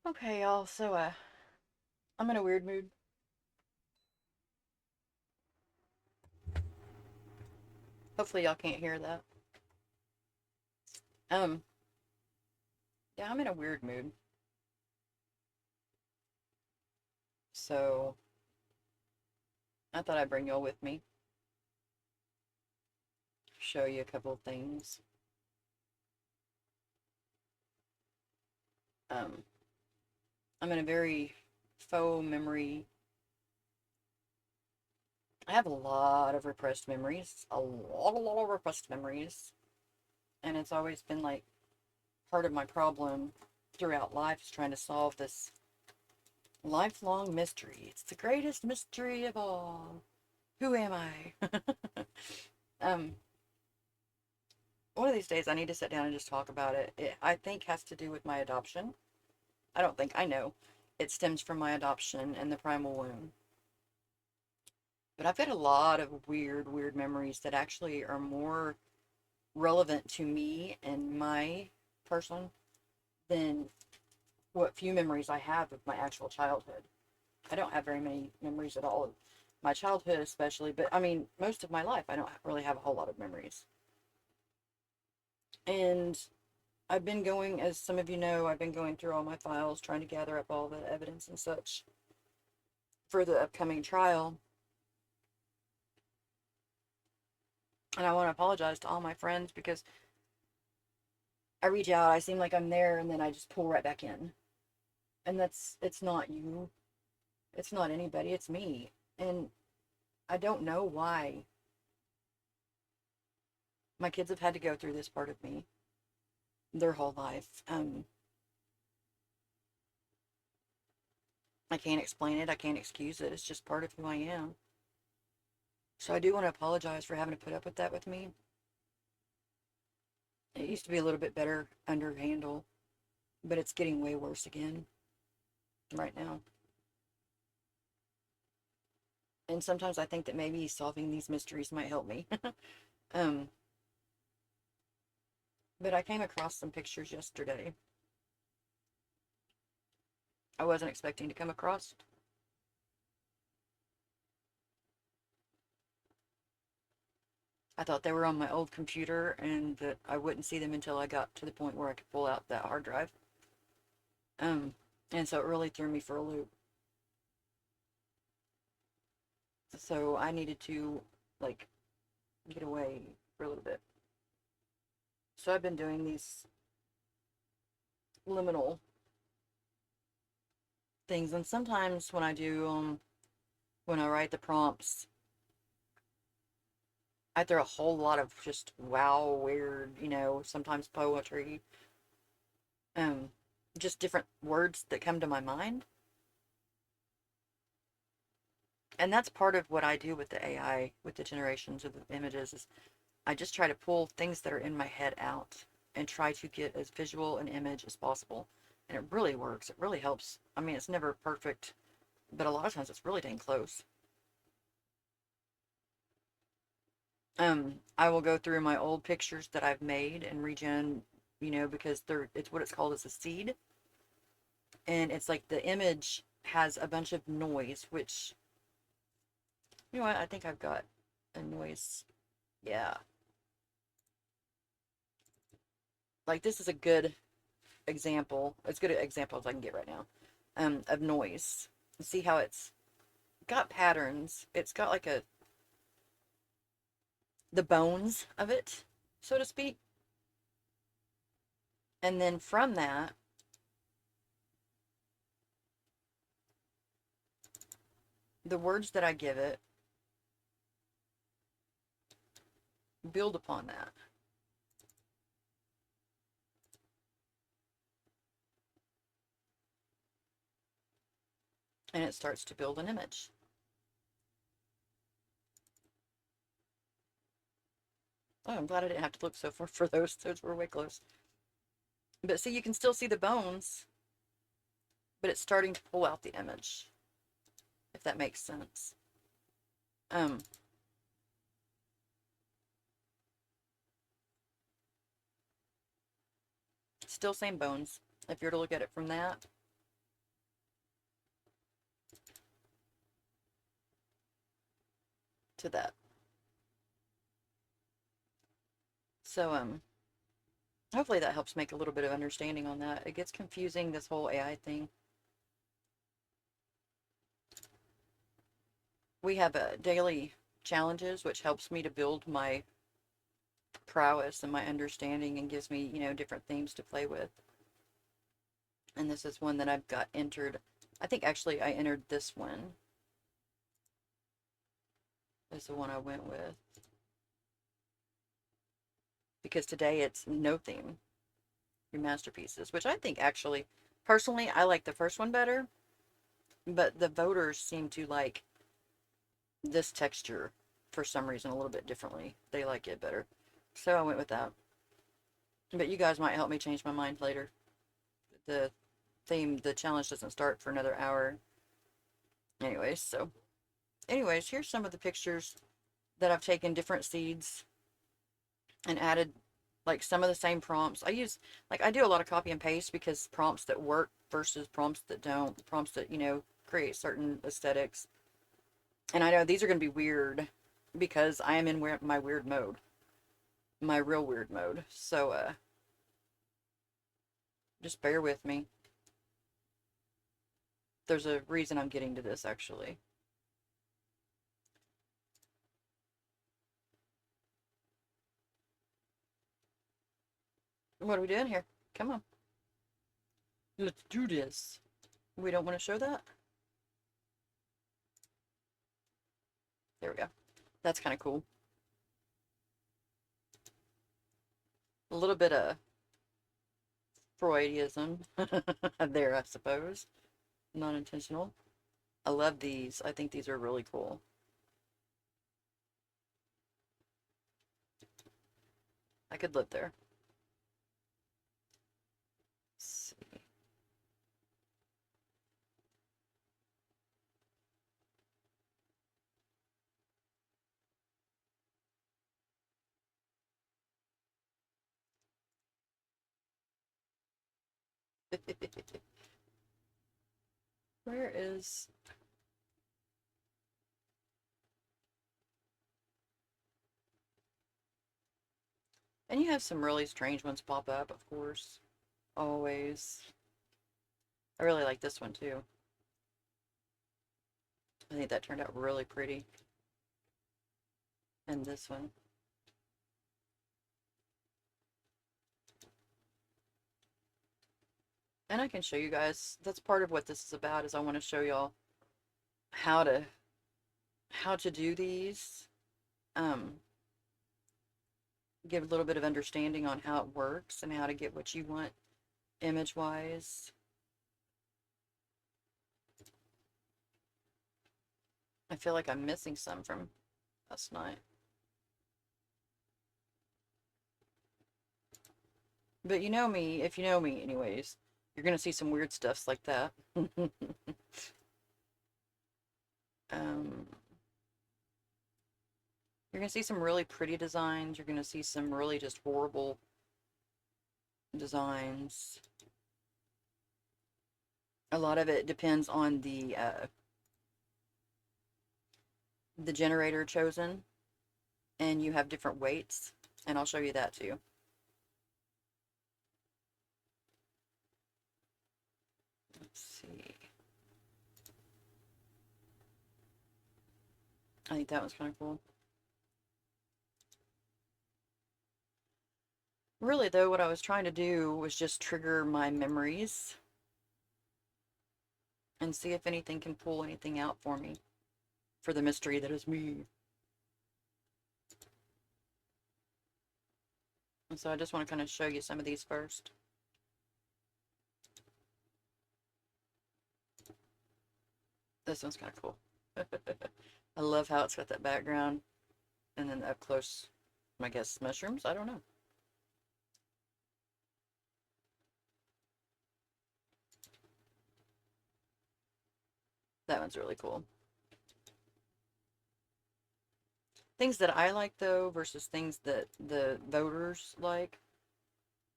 Okay, y'all, so, I'm in a weird mood. Hopefully y'all can't hear that. Um, yeah, I'm in a weird mood. So, I thought I'd bring y'all with me, show you a couple of things. Um, I'm in a very faux memory. I have a lot of repressed memories, a lot of repressed memories, and it's always been like part of my problem throughout life is trying to solve this lifelong mystery. It's the greatest mystery of all. Who am I? um, One of these days I need to sit down and just talk about it. It, I think, has to do with my adoption. I don't think, I know. It stems from my adoption and the primal womb. But I've got a lot of weird memories that actually are more relevant to me and my person than what few memories I have of my actual childhood. I don't have very many memories at all of my childhood, especially, but I mean, most of my life, I don't really have a whole lot of memories. And I've been going, as some of you know, I've been going through all my files, trying to gather up all the evidence and such for the upcoming trial. And I want to apologize to all my friends because I reach out, I seem like I'm there, and then I just pull right back in. And it's not you, it's not anybody, it's me. And I don't know why my kids have had to go through this part of me their whole life. I can't explain it, I can't excuse it, it's just part of who I am. So I do want to apologize for having to put up with that with me. It used to be a little bit better under handle, but it's getting way worse again right now. And sometimes I think that maybe solving these mysteries might help me. um, but I came across some pictures yesterday I wasn't expecting to come across. I thought they were on my old computer and that I wouldn't see them until I got to the point where I could pull out that hard drive. Um, and so it really threw me for a loop. So I needed to, like, get away for a little bit. So I've been doing these liminal things, and sometimes when I do, when I write the prompts, I throw a whole lot of just wow, weird, sometimes poetry, um, just different words that come to my mind. And that's part of what I do with the AI, with the generations of the images, is I just try to pull things that are in my head out and try to get as visual an image as possible. And it really works. It really helps. I mean, it's never perfect, but a lot of times it's really dang close. I will go through my old pictures that I've made and regen, because it's what it's called as a seed. And it's like the image has a bunch of noise, which, you know what, I think I've got a noise. Yeah. Like this is a good example, as good an example as I can get right now, of noise. See how it's got patterns. It's got like the bones of it, so to speak. And then from that, the words that I give it build upon that. And it starts to build an image. Oh, I'm glad I didn't have to look so far for those. Those were way close. But see, you can still see the bones, but it's starting to pull out the image, if that makes sense. Um, Still same bones, if you're to look at it from that. to that. So, hopefully that helps make a little bit of understanding on that. It gets confusing, this whole AI thing. We have daily challenges, which helps me to build my prowess and my understanding and gives me, you know, different themes to play with. And this is one that I've got entered. I think actually I entered this one. This is the one I went with. Because today it's no theme, your masterpieces, which I think actually, personally, I like the first one better. But the voters seem to like this texture for some reason a little bit differently. They like it better. So I went with that. But you guys might help me change my mind later. The theme, the challenge doesn't start for another hour. Anyways, here's some of the pictures that I've taken different seeds and added like some of the same prompts. I do a lot of copy and paste because prompts that work versus prompts that don't, prompts that, you know, create certain aesthetics. And I know these are going to be weird because I am in my weird mode, my real weird mode. So, just bear with me. There's a reason I'm getting to this actually. What are we doing here? Come on. Let's do this. We don't want to show that? There we go. That's kind of cool. A little bit of Freudism there, I suppose. Not intentional. I love these. I think these are really cool. I could live there. Let's see. Where is... And you have some really strange ones pop up, of course. Always. I really like this one, too. I think that turned out really pretty. And this one. And I can show you guys. That's part of what this is about, is I want to show y'all how to do these. Give a little bit of understanding on how it works and how to get what you want image-wise. I feel like I'm missing some from last night. But you know me, if you know me anyways, you're going to see some weird stuffs like that. You're going to see some really pretty designs. You're going to see some really just horrible designs. A lot of it depends on the generator chosen, and you have different weights, and I'll show you that too. Let's see. I think that was kind of cool. Really, though, what I was trying to do was just trigger my memories and see if anything can pull anything out for me, for the mystery that is me. And so I just want to kind of show you some of these first. This one's kind of cool. I love how it's got that background. And then up close, I guess, mushrooms? I don't know. That one's really cool. Things that I like, though, versus things that the voters like.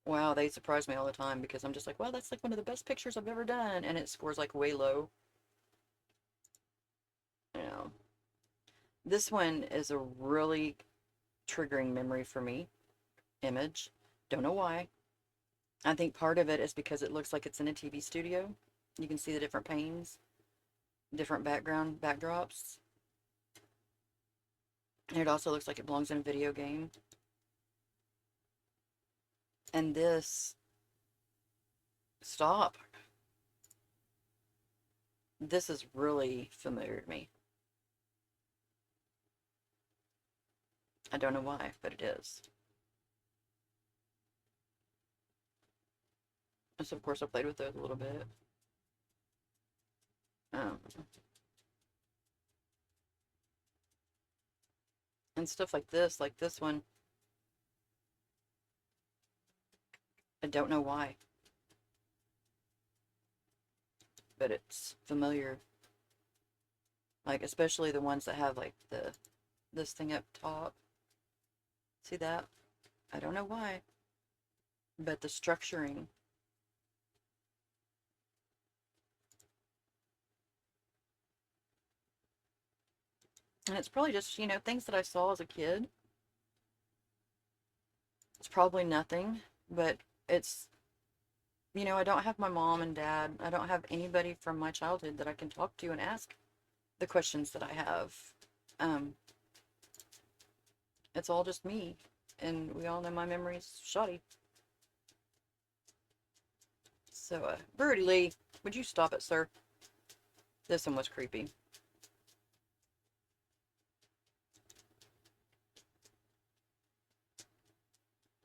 Wow, they surprise me all the time because I'm just like, well, that's like one of the best pictures I've ever done. And it scores like way low. You know. This one is a really triggering memory for me. Image. Don't know why. I think part of it is because it looks like it's in a TV studio. You can see the different panes, different background backdrops. And it also looks like it belongs in a video game. And this, stop. This is really familiar to me. I don't know why, but it is. And so, of course, I played with those a little bit. Um, and stuff like this one. I don't know why, but it's familiar. Like, especially the ones that have, like, this thing up top. See that? I don't know why, but the structuring. And it's probably just, things that I saw as a kid. It's probably nothing, but it's, I don't have my mom and dad. I don't have anybody from my childhood that I can talk to and ask the questions that I have. Um, it's all just me, and we all know my memory's shoddy. So, Birdie Lee, would you stop it, sir? This one was creepy.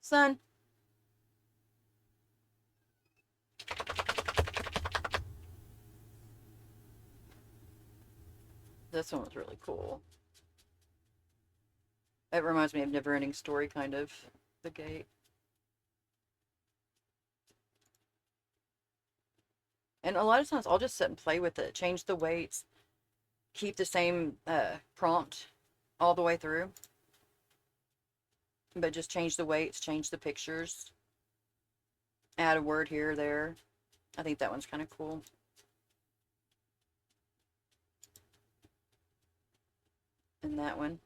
Son. This one was really cool. It reminds me of Never Ending Story, kind of. The gate. And a lot of times I'll just sit and play with it, change the weights, keep the same prompt all the way through, but just change the weights, change the pictures, add a word here or there. I think that one's kind of cool. And that one.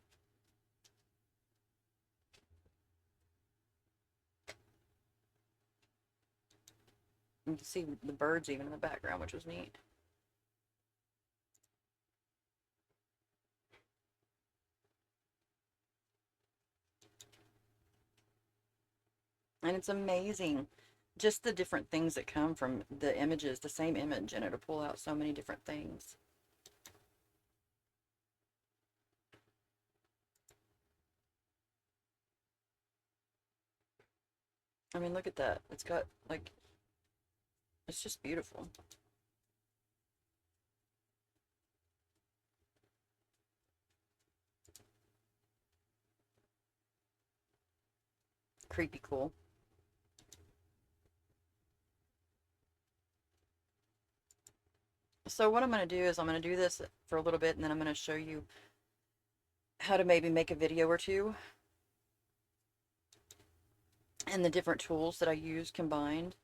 You can see the birds even in the background, which was neat. And it's amazing just the different things that come from the images, the same image, and it'll pull out so many different things. I mean, look at that. It's got, like, it's just beautiful. Creepy cool. So what I'm going to do is I'm going to do this for a little bit, and then I'm going to show you how to maybe make a video or two and the different tools that I use combined.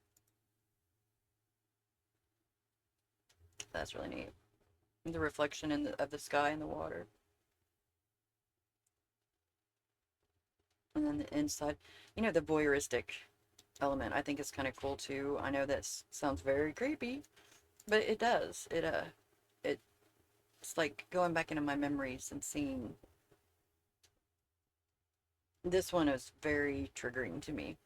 That's really neat. The reflection of the sky and the water. And then the inside, the voyeuristic element I think is kind of cool too. I know that sounds very creepy, but it does. It's like going back into my memories and seeing. This one is very triggering to me.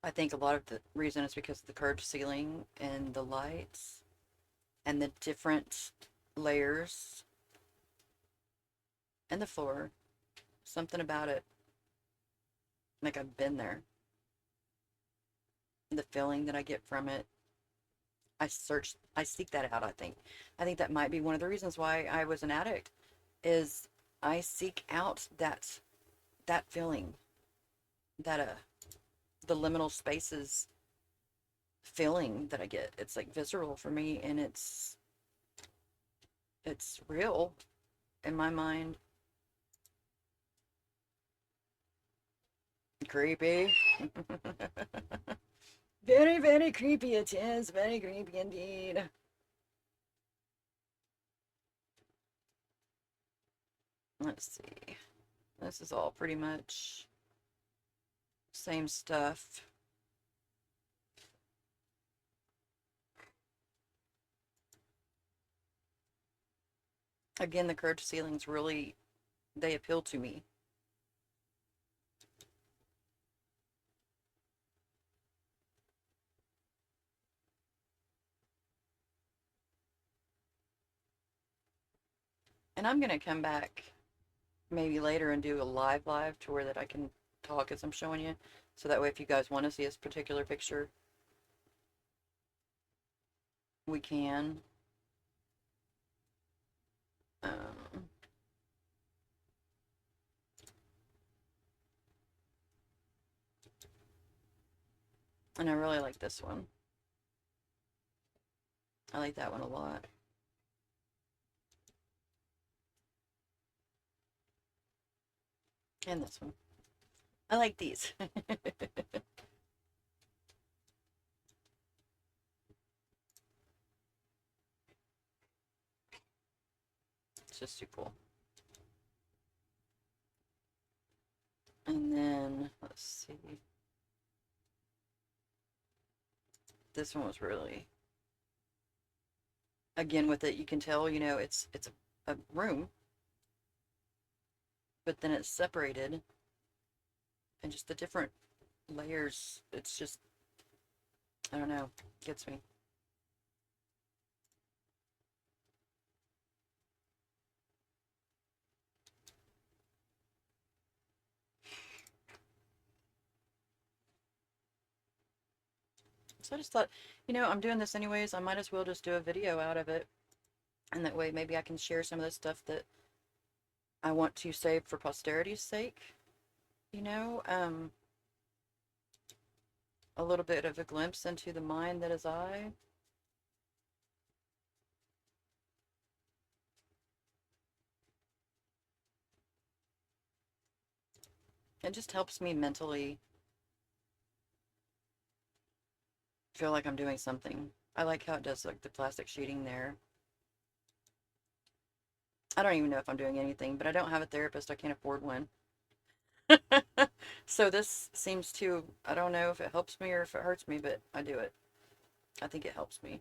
I think a lot of the reason is because of the curved ceiling and the lights and the different layers and the floor. Something about it. Like I've been there. The feeling that I get from it. I seek that out, I think. I think that might be one of the reasons why I was an addict, is I seek out that feeling, that the liminal spaces feeling that I get. It's like visceral for me, and it's real in my mind. Creepy. Very, very creepy it is. Very creepy indeed. Let's see. This is all pretty much same stuff. Again, the curved ceilings really, they appeal to me. And I'm going to come back maybe later and do a live to where that I can talk as I'm showing you. So that way if you guys want to see this particular picture, we can. Um, and I really like this one. I like that one a lot. And this one. I like these. It's just too cool. And then, let's see. This one was really, again, with it, you can tell, you know, it's a room, but then it's separated, and just the different layers, it's just, I don't know, gets me. So I just thought, you know, I'm doing this anyways, I might as well just do a video out of it, and that way maybe I can share some of the stuff that I want to save for posterity's sake, you know, a little bit of a glimpse into the mind that is I. It just helps me mentally feel like I'm doing something. I like how it does like the plastic sheeting there. I don't even know if I'm doing anything, but I don't have a therapist. I can't afford one. So this seems to, I don't know if it helps me or if it hurts me, but I do it. I think it helps me.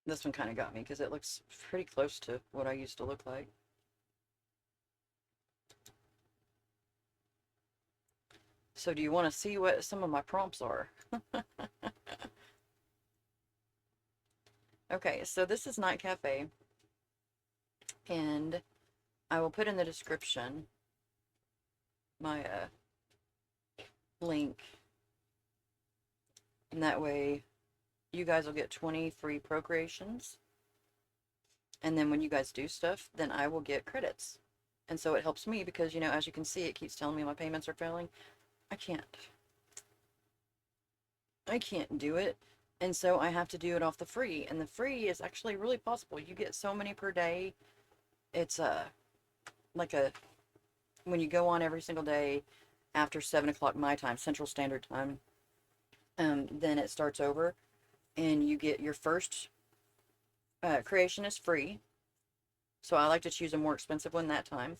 This one kind of got me because it looks pretty close to what I used to look like. So do you want to see what some of my prompts are? Okay, so this is Night Cafe, and I will put in the description my link, and that way you guys will get 20 free procreations, and then when you guys do stuff, then I will get credits. And so it helps me because, you know, as you can see, it keeps telling me my payments are failing. I can't do it, and so I have to do it off the free, and the free is actually really possible. You get so many per day. It's like a, when you go on every single day after 7 o'clock my time, Central Standard Time, then it starts over, and you get your first creation is free. So I like to choose a more expensive one that time.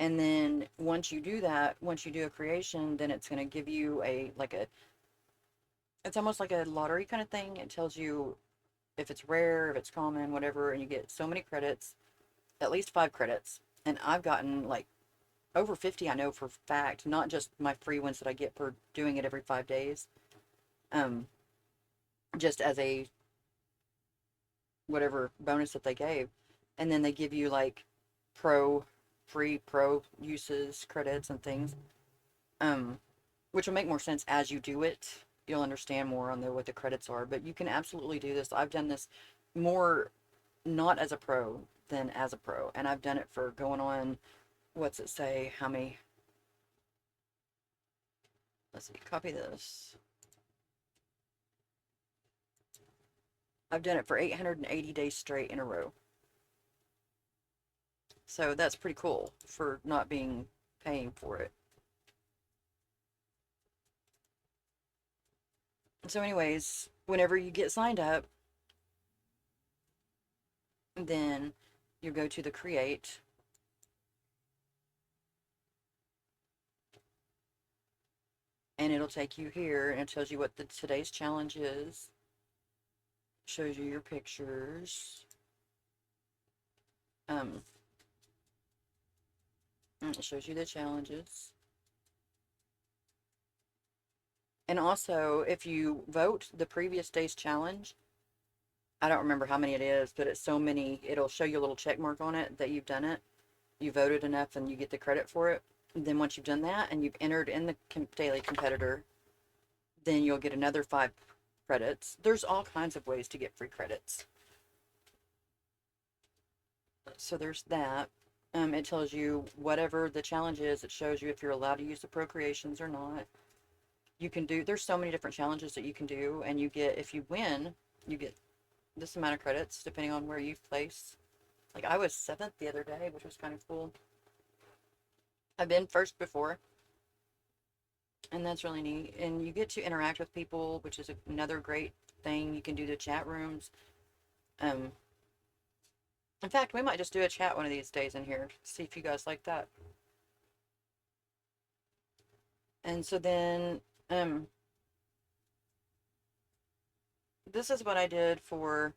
And then once you do that, once you do a creation, then it's going to give you a, like a, it's almost like a lottery kind of thing. It tells you if it's rare, if it's common, whatever, and you get so many credits, at least 5 credits. And I've gotten like over 50, I know for fact, not just my free ones that I get for doing it every 5 days. Um, just as a whatever bonus that they gave. And then they give you like free pro uses, credits and things. Um, which will make more sense as you do it. You'll understand more on what the credits are, but you can absolutely do this. I've done this more not as a pro than as a pro, and I've done it for going on, what's it say, how many, let's see, copy this. I've done it for 880 days straight in a row. So that's pretty cool for not being paying for it. So anyways, whenever you get signed up, then you go to the create, and it'll take you here, and it tells you what today's challenge is, shows you your pictures, um, and it shows you the challenges. And also, if you vote the previous day's challenge, I don't remember how many it is, but it's so many, it'll show you a little check mark on it that you've done it. You voted enough and you get the credit for it. And then once you've done that and you've entered in the daily competitor, then you'll get another 5 credits. There's all kinds of ways to get free credits. So there's that. It tells you whatever the challenge is. It shows you if you're allowed to use the procreations or not. You can do, there's so many different challenges that you can do, and you get, if you win, you get this amount of credits depending on where you place. Like I was 7th the other day, which was kind of cool. I've been first before, and that's really neat. And you get to interact with people, which is another great thing. You can do the chat rooms. Um, in fact, we might just do a chat one of these days in here, see if you guys like that. And so then, this is what I did for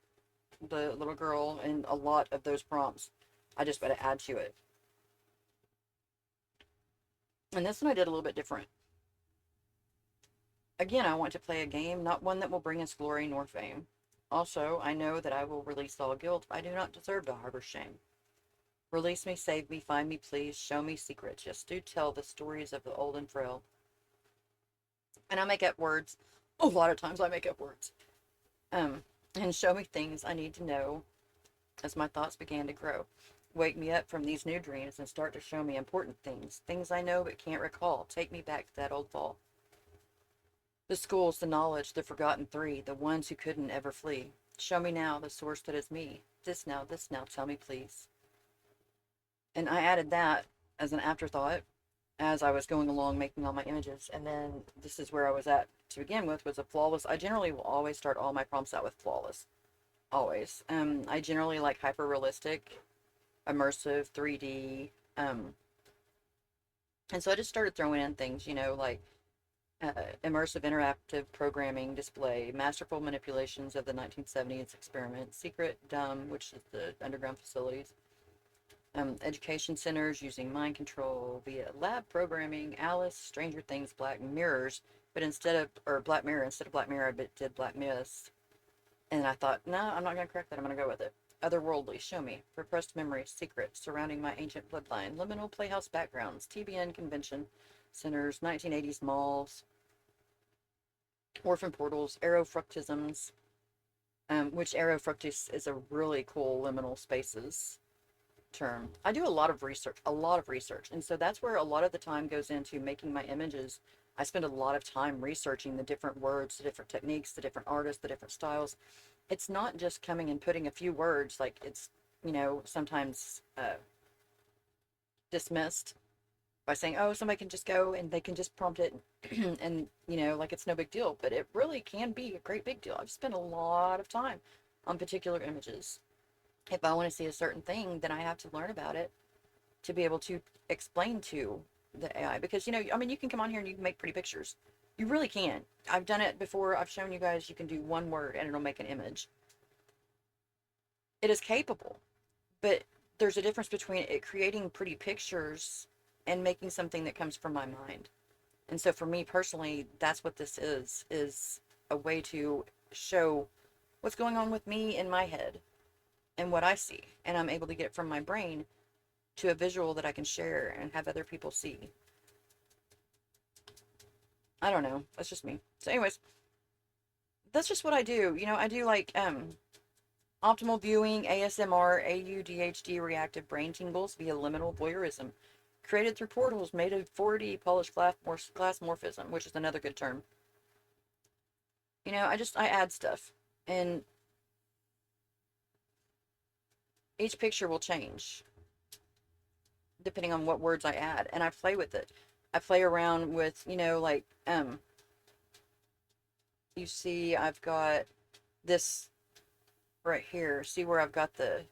the little girl, and a lot of those prompts I just got to add to it. And this one I did a little bit different. Again, I want to play a game, not one that will bring us glory nor fame. Also, I know that I will release all guilt. I do not deserve to harbor shame. Release me, save me, find me, please. Show me secrets. Just do tell the stories of the old and frail. And I make up words. A lot of times I make up words. And show me things I need to know as my thoughts began to grow. Wake me up from these new dreams and start to show me important things. Things I know but can't recall. Take me back to that old fall. The schools, the knowledge, the forgotten 3, the ones who couldn't ever flee. Show me now the source that is me. This now, tell me please. And I added that as an afterthought as I was going along making all my images. And then this is where I was at to begin with, was a flawless. I generally will always start all my prompts out with flawless. Always. I generally like hyper realistic, immersive, 3D. And so I just started throwing in things, like immersive interactive programming display, masterful manipulations of the 1970s experiment, secret dumb, which is the underground facilities, education centers using mind control via lab programming, Alice, Stranger Things, Black Mirrors, but Black Mirror, instead of Black Mirror, I did Black Mist. And I thought, no, I'm not going to correct that. I'm going to go with it. Otherworldly, show me. Repressed memories, secrets surrounding my ancient bloodline. Liminal playhouse backgrounds, TBN convention centers, 1980s malls, orphan portals, aerofructisms, which aerofructis is a really cool liminal spaces term. I do a lot of research, and so that's where a lot of the time goes into making my images. I spend a lot of time researching the different words, the different techniques, the different artists, the different styles. It's not just coming and putting a few words, like it's, sometimes dismissed by saying, oh, somebody can just go and they can just prompt it and, like it's no big deal. But it really can be a great big deal. I've spent a lot of time on particular images. If I want to see a certain thing, then I have to learn about it to be able to explain to the AI. Because, you can come on here and you can make pretty pictures. You really can. I've done it before. I've shown you guys you can do one word and it'll make an image. It is capable, but there's a difference between it creating pretty pictures and making something that comes from my mind. And so for me personally, that's what this is a way to show what's going on with me in my head and what I see. And I'm able to get it from my brain to a visual that I can share and have other people see. I don't know. That's just me. So anyways, that's just what I do. I do like optimal viewing, ASMR, AUDHD, reactive brain tingles via liminal voyeurism. Created through portals made of 4D polished glass morphism, which is another good term. I add stuff. And each picture will change depending on what words I add. And I play with it. I play around with, you see I've got this right here. See where I've got the,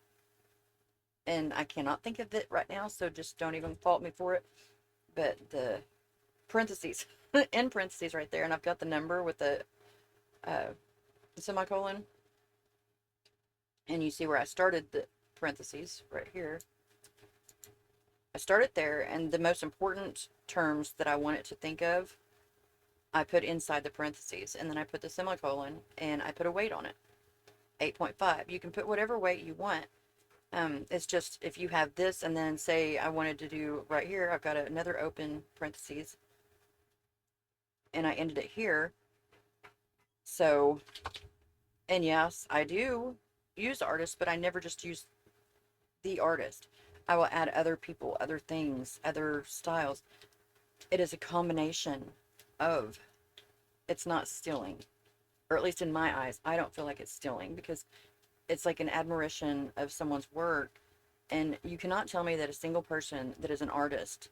and I cannot think of it right now, so just don't even fault me for it. But the parentheses, in parentheses right there, and I've got the number with uh, the semicolon, and you see where I started the parentheses right here. I started there, and the most important terms that I want it to think of, I put inside the parentheses, and then I put the semicolon, and I put a weight on it, 8.5. You can put whatever weight you want. It's just if you have this, and then say I wanted to do right here, I've got another open parentheses, and I ended it here. So, and yes, I do use artists, but I never just use the artist. I will add other people, other things, other styles. It is a combination of, it's not stealing, or at least in my eyes, I don't feel like it's stealing because it's like an admiration of someone's work. And you cannot tell me that a single person that is an artist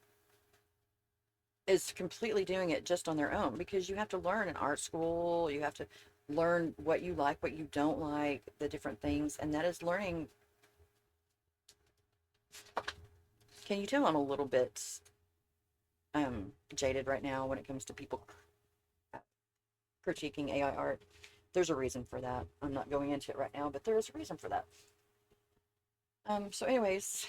is completely doing it just on their own, because you have to learn in art school, you have to learn what you like, what you don't like, the different things, and that is learning. Can you tell I'm a little bit jaded right now when it comes to people critiquing AI art? There's a reason for that. I'm not going into it right now, but there is a reason for that. So anyways,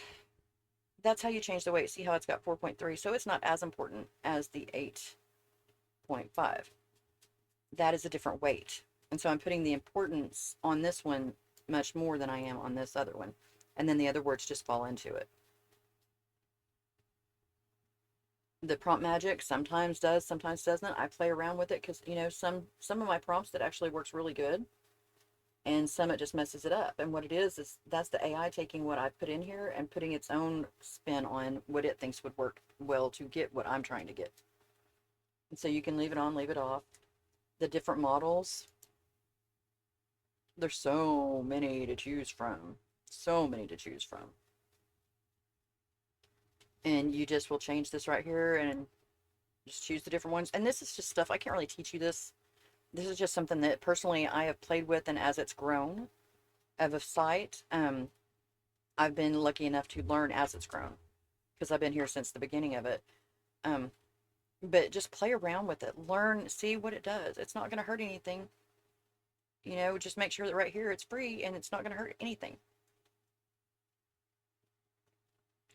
that's how you change the weight. See how it's got 4.3, so it's not as important as the 8.5. That is a different weight. And so I'm putting the importance on this one much more than I am on this other one. And then the other words just fall into it. The prompt magic sometimes does, sometimes doesn't. I play around with it because, you know, some of my prompts that actually works really good, and some it just messes it up. And what it is that's the AI taking what I put in here and putting its own spin on what it thinks would work well to get what I'm trying to get. And so you can leave it on, leave it off. The different models, there's so many to choose from. So many to choose from. And you just will change this right here and just choose the different ones. And this is just stuff, I can't really teach you this. This is just something that personally I have played with, and as it's grown of a site, I've been lucky enough to learn as it's grown because I've been here since the beginning of it. Um, but just play around with it, learn, see what it does. It's not going to hurt anything. You know, just make sure that right here it's free and it's not going to hurt anything.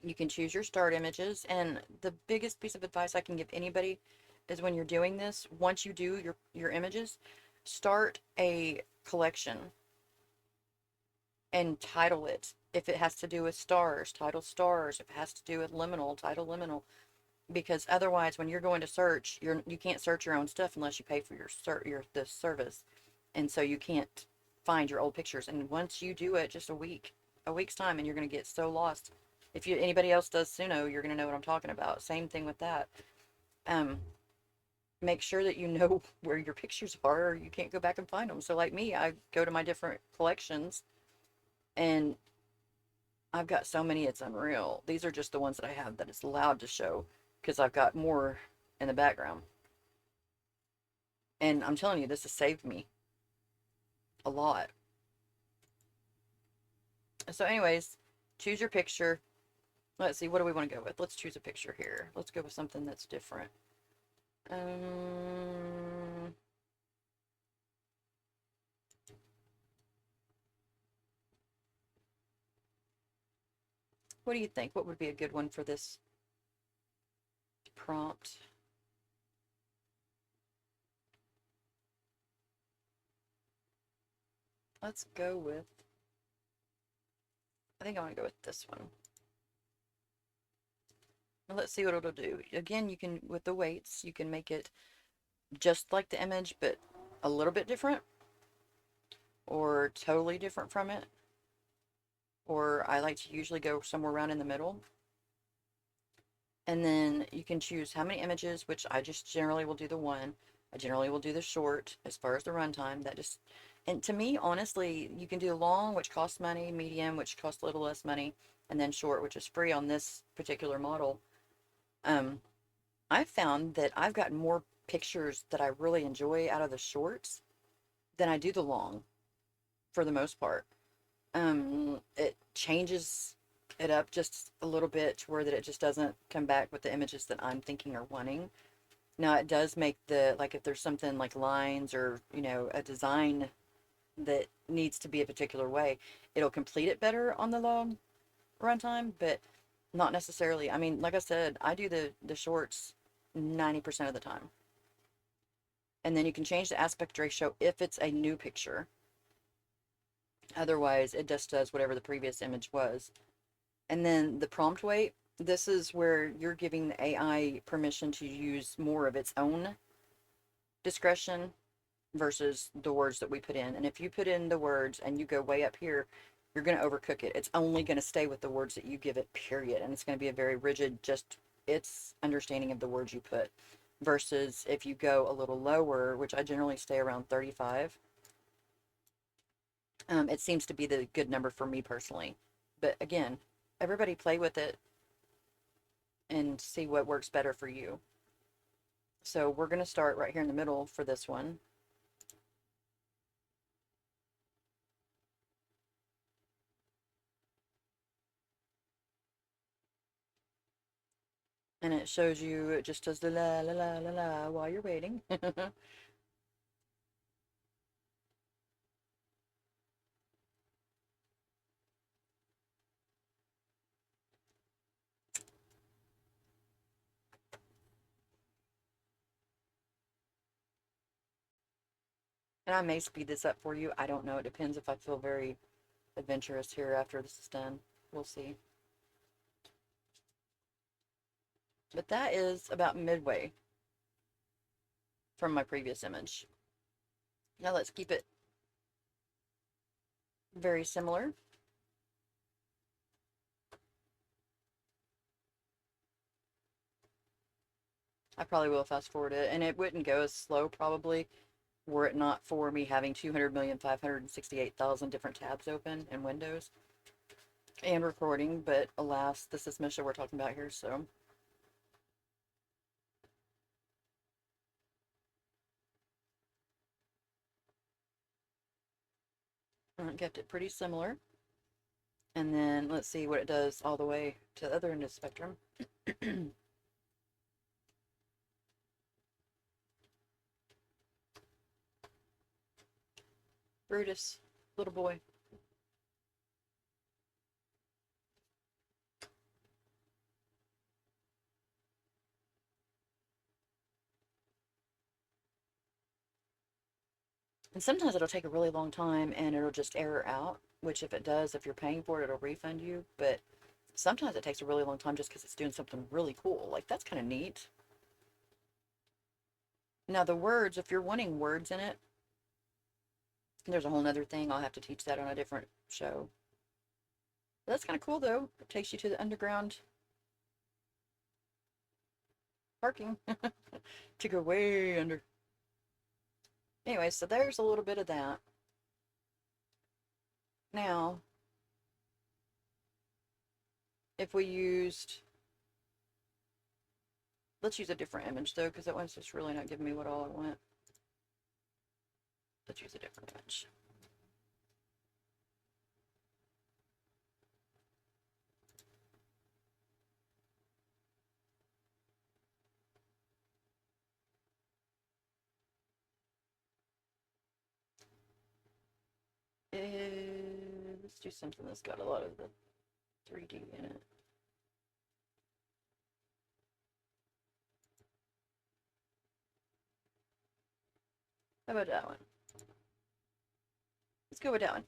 You can choose your start images, and the biggest piece of advice I can give anybody is when you're doing this, once you do your images, start a collection and title it. If it has to do with stars, title stars. If it has to do with liminal, title liminal. Because otherwise, when you're going to search, you can't search your own stuff unless you pay for the service, and so you can't find your old pictures. And once you do it, just a week's time, and you're going to get so lost. If anybody else does Suno, you're going to know what I'm talking about. Same thing with that. Um, Make sure that you know where your pictures are, or you can't go back and find them. So like me, I go to my different collections, and I've got so many, it's unreal. These are just the ones that I have that it's allowed to show because I've got more in the background. And I'm telling you, this has saved me a lot. So anyways, choose your picture. Let's see, what do we want to go with? Let's choose a picture here. Let's go with something that's different. What do you think? What would be a good one for this prompt? Let's go with, I think I want to go with this one. Now let's see what it'll do. Again, you can, with the weights, you can make it just like the image, but a little bit different, or totally different from it. Or I like to usually go somewhere around in the middle. And then you can choose how many images, which I just generally will do the one. I generally will do the short as far as the runtime. That just, and to me, honestly, you can do long, which costs money, medium, which costs a little less money, and then short, which is free on this particular model. I've found that I've gotten more pictures that I really enjoy out of the shorts than I do the long for the most part. It changes it up just a little bit to where that it just doesn't come back with the images that I'm thinking or wanting. Now it does make the, like if there's something like lines or, you know, a design that needs to be a particular way, it'll complete it better on the long runtime, but not necessarily. I mean, like I said, I do the shorts 90% of the time. And then you can change the aspect ratio if it's a new picture. Otherwise, it just does whatever the previous image was. And then the prompt weight, this is where you're giving the AI permission to use more of its own discretion versus the words that we put in. And if you put in the words and you go way up here, you're going to overcook it. It's only going to stay with the words that you give it, period. And it's going to be a very rigid, just its understanding of the words you put. Versus if you go a little lower, which I generally stay around 35, it seems to be the good number for me personally. But again, everybody play with it and see what works better for you. So we're going to start right here in the middle for this one. And it shows you, it just does the la la la la la while you're waiting. And I may speed this up for you. I don't know. It depends if I feel very adventurous here after this is done. We'll see. But that is about midway from my previous image. Now let's keep it very similar. I probably will fast forward it, and it wouldn't go as slow probably were it not for me having 200,568,000 different tabs open in Windows and recording. But alas, this is Misha we're talking about here, so I kept it pretty similar. And then let's see what it does all the way to the other end of the spectrum. Brutus, little boy. And sometimes it'll take a really long time and it'll just error out, which if it does, if you're paying for it, it'll refund you. But sometimes it takes a really long time just because it's doing something really cool. Like, that's kind of neat. Now, the words, if you're wanting words in it, there's a whole nother thing. I'll have to teach that on a different show. But that's kind of cool, though. It takes you to the underground parking to go way under. Anyway, so there's a little bit of that. Now, if we used, let's use a different image though, because that one's just really not giving me what all I want. Let's use a different image. Let's do something that's got a lot of the 3D in it. How about that one? Let's go with that one.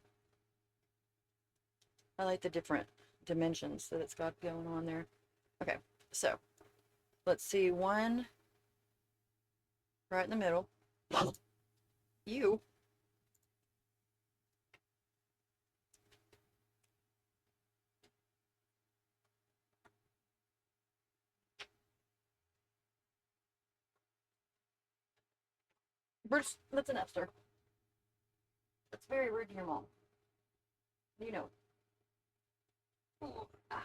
I like the different dimensions that it's got going on there. Okay, so let's see one right in the middle. You. Bruce, that's enough, sir. That's very rude to your mom. You know. Ah,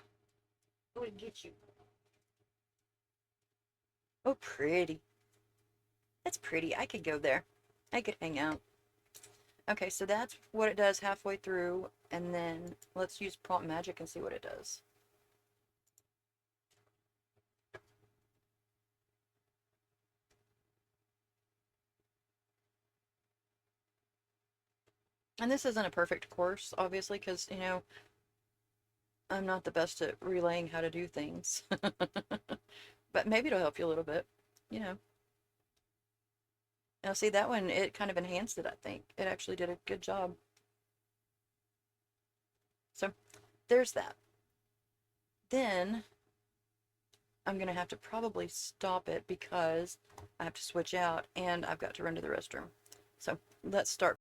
I'm gonna get you. Oh, pretty. That's pretty. I could go there. I could hang out. Okay, so that's what it does halfway through, and then let's use prompt magic and see what it does. And this isn't a perfect course, obviously, because, you know, I'm not the best at relaying how to do things. But maybe it'll help you a little bit, you know. Now, see, that one, it kind of enhanced it, I think. It actually did a good job. So, there's that. Then, I'm going to have to probably stop it because I have to switch out and I've got to run to the restroom. So, let's start.